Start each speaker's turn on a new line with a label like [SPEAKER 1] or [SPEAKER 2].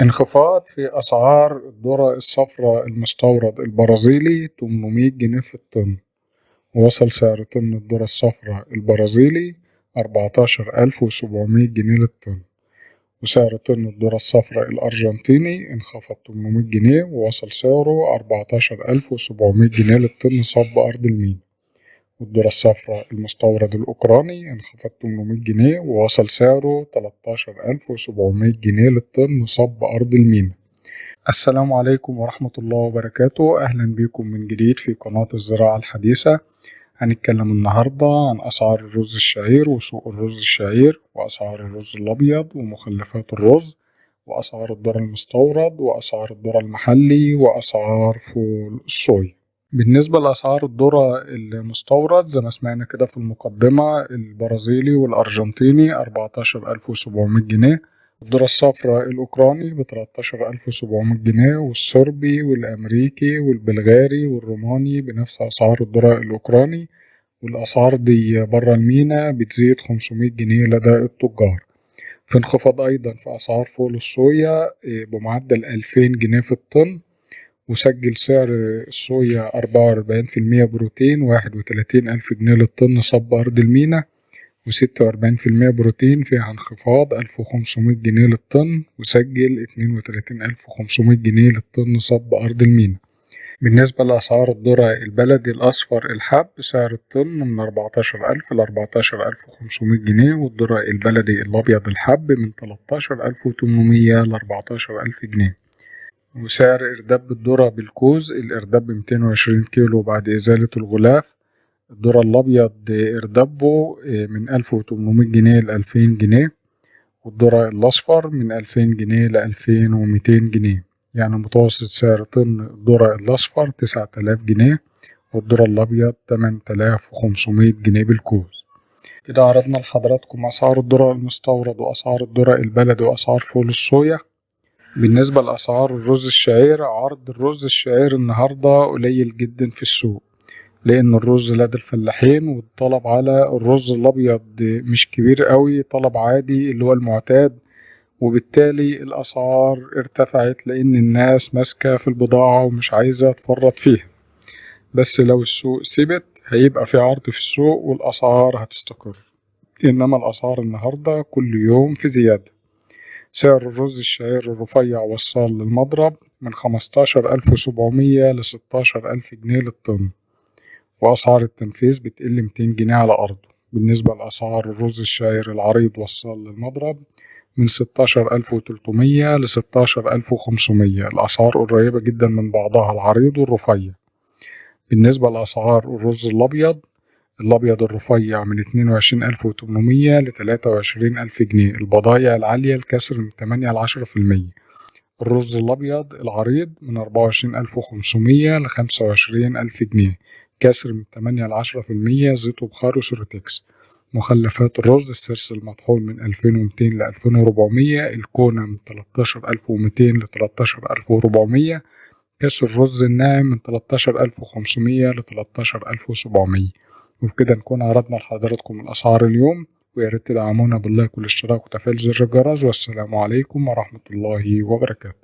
[SPEAKER 1] انخفاض في أسعار الذرة الصفراء المستورد البرازيلي 800 جنيه في الطن، ووصل سعر طن الذرة الصفراء البرازيلي 14700 جنيه للطن، وسعر طن الذرة الصفراء الأرجنتيني انخفض 800 جنيه ووصل سعره 14700 جنيه للطن صب أرض المينا، والذرة الصفراء المستورد الأوكراني انخفض 800 جنيه ووصل سعره 13700 جنيه للطن صب أرض المينا. السلام عليكم ورحمة الله وبركاته، أهلا بكم من جديد في قناة الزراعة الحديثة. هنتكلم النهاردة عن أسعار الرز الشعير وسوق الرز الشعير، وأسعار الرز الأبيض ومخلفات الرز، وأسعار الذرة المستورد، وأسعار الذرة المحلي، وأسعار فول الصويا. بالنسبة لأسعار الذرة المستورد زي ما سمعنا كده في المقدمة، البرازيلي والأرجنتيني 14700 جنيه، الذرة الصفراء الأوكراني ب13700 جنيه، والصربي والأمريكي والبلغاري والروماني بنفس أسعار الذرة الأوكراني، والأسعار دي برا المينا بتزيد 500 جنيه لدى التجار. في انخفاض أيضا في أسعار فول الصويا بمعدل 2000 جنيه في الطن، وسجل سعر الصويا 44% بروتين 31000 جنيه للطن صب أرض المينا، و46% بروتين فيها انخفاض 1500 جنيه للطن، وسجل 32500 جنيه للطن صب أرض المينا. بالنسبة لأسعار الذرة البلدي الأصفر الحب، سعر الطن من 14000 ل 14500 جنيه، والذرة البلدي الأبيض الحب من 13800 ل 14000 جنيه. وسعر إرداب الذرة بالكوز، الإرداب 220 كيلو بعد إزالة الغلاف، الذرة الأبيض إردابه من 1800 جنيه ل 2000 جنيه، والذرة الأصفر من 2000 جنيه ل 2200 جنيه، يعني متوسط سعر طن الذرة الأصفر 9000 جنيه، والذرة الأبيض 8500 جنيه بالكوز. كده عرضنا لحضراتكم أسعار الذرة المستورد وأسعار الذرة البلدي وأسعار فول الصويا. بالنسبة لأسعار الرز الشعير، عرض الرز الشعير النهاردة قليل جدا في السوق، لأن الرز لدى الفلاحين، والطلب على الرز الأبيض مش كبير قوي، طلب عادي اللي هو المعتاد، وبالتالي الأسعار ارتفعت لأن الناس ماسكة في البضاعة ومش عايزة تفرط فيها. بس لو السوق ثبت هيبقى في عرض في السوق والأسعار هتستقر، إنما الأسعار النهاردة كل يوم في زيادة. سعر الرز الشعير الرفيع والصال للمضرب من 15700 ل 16000 جنيه للطن، وأسعار التنفيذ بتقل 200 جنيه على أرضه. بالنسبة لأسعار الرز الشعير العريض والصال للمضرب من 16300 ل 16500، الأسعار قريبة جدا من بعضها العريض والرفيع. بالنسبة لأسعار الرز الأبيض الرفيع من 22800 ل 23000 جنيه، البضايع العالية الكسر من 8 ل 10%. الرز الأبيض العريض من 24500 ل 25000 جنيه، كسر من 8 ل 10%، زيت وبخار وسورتكس. مخلفات الرز السرس المطحون من 2200 ل 2400، الكونة من 13200 ل 13400، كاس الرز الناعم من 13500 ل 13700. وبكده نكون عرضنا لحضراتكم الأسعار اليوم، وياريت تدعمونا باللايك والاشتراك وتفعيل زر الجرس، والسلام عليكم ورحمة الله وبركاته.